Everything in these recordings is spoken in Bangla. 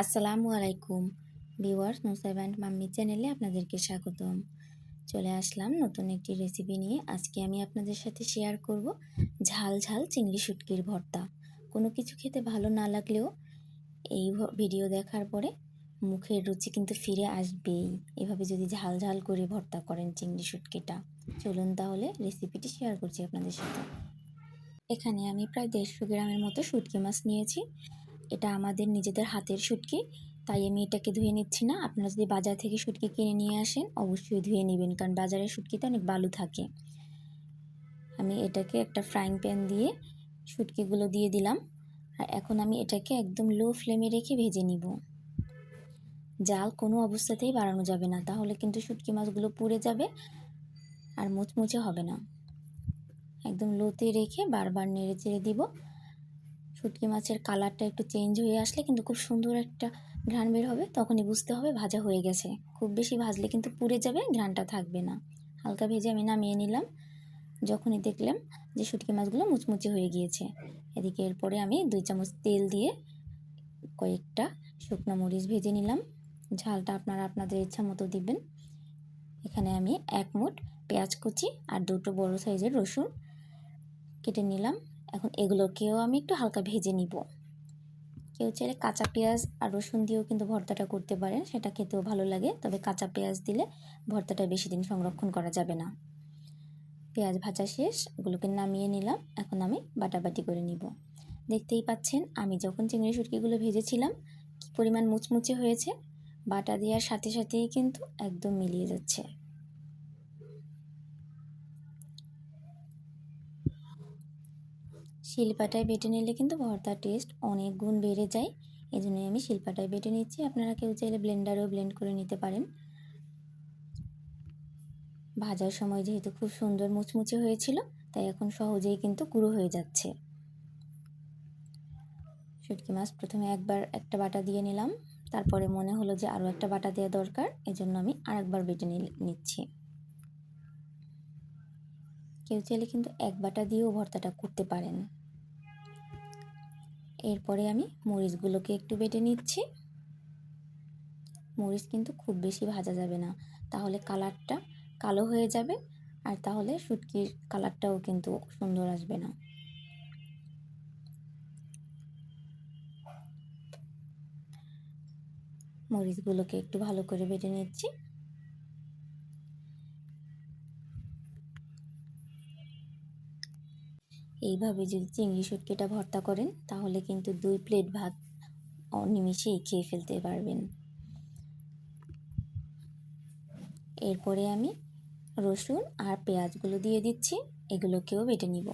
আসসালামু আলাইকুম ভিউয়ার্স, নুসাইব অ্যান্ড মাম্মি চ্যানেলে আপনাদেরকে স্বাগতম। চলে আসলাম নতুন একটি রেসিপি নিয়ে। আজকে আমি আপনাদের সাথে শেয়ার করব ঝাল ঝাল চিংড়ি শুটকির ভর্তা। কোনো কিছু খেতে ভালো না লাগলেও এই ভিডিও দেখার পরে মুখের রুচি কিন্তু ফিরে আসবেই, এভাবে যদি ঝাল ঝাল করে ভর্তা করেন চিংড়ি শুটকিটা। চলুন তাহলে রেসিপিটি শেয়ার করছি আপনাদের সাথে। এখানে আমি প্রায় 150 গ্রামের মতো শুটকি মাছ নিয়েছি। এটা আমাদের নিজেদের হাতের শুটকি, তাই আমি এটাকে ধুয়ে নিচ্ছি না। আপনারা যদি বাজার থেকে শুটকি কিনে নিয়ে আসেন অবশ্যই ধুয়ে নেবেন, কারণ বাজারের শুটকিতে অনেক বালু থাকে। আমি এটাকে একটা ফ্রাইং প্যান দিয়ে শুটকিগুলো দিয়ে দিলাম, আর এখন আমি এটাকে একদম লো ফ্লেমে রেখে ভেজে নিব। জাল কোনো অবস্থাতেই বাড়ানো যাবে না, তাহলে কিন্তু শুটকি মাছগুলো পুড়ে যাবে আর মুচমুচে হবে না। একদম লোতে রেখে বারবার নেড়ে চেড়ে দিব। শুটকি মাছের কালারটা একটু চেঞ্জ হয়ে আসলে কিন্তু খুব সুন্দর একটা ঘ্রাণ বের হবে, তখনই বুঝতে হবে ভাজা হয়ে গেছে। খুব বেশি ভাজলে কিন্তু পুড়ে যাবে, ঘ্রাণটা থাকবে না। হালকা ভেজে আমি নামিয়ে নিলাম যখনই দেখলাম যে শুটকি মাছগুলো মুচমুচে হয়ে গিয়েছে। এদিকে এরপরে আমি 2 চামচ তেল দিয়ে কয়েকটা শুকনো মরিচ ভেজে নিলাম। ঝালটা আপনারা আপনাদের ইচ্ছা মতো দিবেন। এখানে আমি 1 মুঠ পেঁয়াজ কুচি আর 2টো বড় সাইজের রসুন কেটে নিলাম। এখন এগুলোকেও আমি একটু হালকা ভেজে নিব। কেউ চাইলে কাঁচা পেঁয়াজ আর রসুন দিয়েও কিন্তু ভর্তাটা করতে পারেন, সেটা খেতেও ভালো লাগে। তবে কাঁচা পেঁয়াজ দিলে ভর্তাটা বেশি দিন সংরক্ষণ করা যাবে না। পেঁয়াজ ভাজা শেষ, এগুলোকে নামিয়ে নিলাম। এখন আমি বাটাবাটি করে নিব। দেখতেই পাচ্ছেন আমি যখন চিংড়ি শুটকিগুলো ভেজেছিলাম কী পরিমাণ মুচমুচে হয়েছে। বাটা দেওয়ার সাথে সাথেই কিন্তু একদম মিলিয়ে যাচ্ছে। শিলপাটায় বেটে নিলে কিন্তু ভর্তার টেস্ট অনেক গুণ বেড়ে যায়। এই জন্যই আমি শিলপাটায় বেটে নিচ্ছি। আপনারা কেউ চাইলে ব্লেন্ডারেও ব্লেন্ড করে নিতে পারেন। ভাজার সময় যেহেতু খুব সুন্দর মুচমুচে হয়েছিল, তাই এখন সহজেই কিন্তু গুঁড়ো হয়ে যাচ্ছে। শুটকি মাছ প্রথমে একবার একটা বাটা দিয়ে নিলাম, তারপরে মনে হলো যে আরও একটা বাটা দেওয়া দরকার, এজন্য আমি আরেকবার বেটে নিচ্ছি। কেউ চাইলে কিন্তু এক বাটা দিয়েও ভর্তাটা করতে পারেন। এরপরে আমি মরিচগুলোকে একটু বেটে নিচ্ছি। মরিচ কিন্তু খুব বেশি ভাজা যাবে না, তাহলে কালারটা কালো হয়ে যাবে, আর তাহলে শুটকির কালারটাও কিন্তু সুন্দর আসবে না। মরিচগুলোকে একটু ভালো করে বেটে নিচ্ছি। এইভাবে যদি চিংড়ি শুটকিটা ভর্তা করেন তাহলে কিন্তু 2 প্লেট ভাত নিমিষেই খেয়ে ফেলতে পারবেন। এরপরে আমি রসুন আর পেঁয়াজগুলো দিয়ে দিচ্ছি, এগুলোকেও বেটে নিব।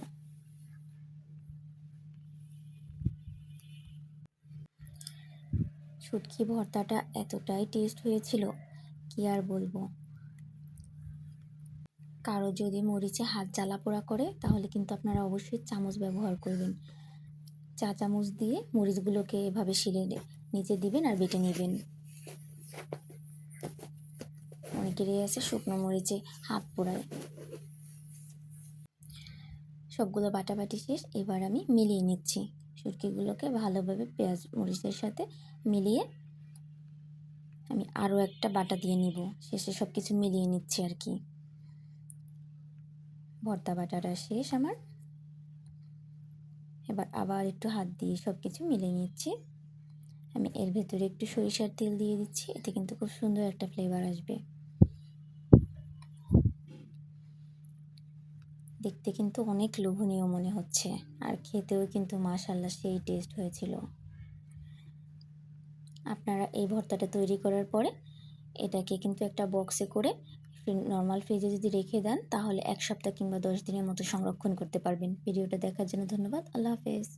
শুটকি ভর্তাটা এতটাই টেস্ট হয়েছিল কি আর বলবো। কারো যদি মরিচে হাত জ্বালা পোড়া করে তাহলে কিন্তু আপনারা অবশ্যই চামচ ব্যবহার করবেন। চা চামচ দিয়ে মরিচগুলোকে এভাবে শিলে নিচে দিবেন আর বেটে নেবেন। অনেকেরই আছে শুকনো মরিচে হাত পোড়ায়। সবগুলো বাটাবাটি শেষ, এবার আমি মিলিয়ে নিচ্ছি। শুটকিগুলোকে ভালোভাবে পেঁয়াজ মরিচের সাথে মিলিয়ে আমি আরও একটা বাটা দিয়ে নিব। শেষে সব কিছু মিলিয়ে নিচ্ছি আর কি। ভর্তা বাটাটা শেষ আমার। এবার আবার একটু হাত দিয়ে সব কিছু মিলিয়ে নিচ্ছি। আমি এর ভেতরে একটু সরিষার তেল দিয়ে দিচ্ছি, এতে কিন্তু খুব সুন্দর একটা ফ্লেভার আসবে। দেখতে কিন্তু অনেক লোভনীয় মনে হচ্ছে, আর খেতেও কিন্তু মাশাআল্লাহ সেই টেস্ট হয়েছিল। আপনারা এই ভর্তাটা তৈরি করার পরে এটাকে কিন্তু একটা বক্সে করে নর্মাল ফ্রিজে যদি রেখে দেন তাহলে 1 সপ্তাহ কিংবা 10 দিনের মতো সংরক্ষণ করতে পারবেন। ভিডিওটা দেখার জন্য ধন্যবাদ। আল্লাহ হাফেজ।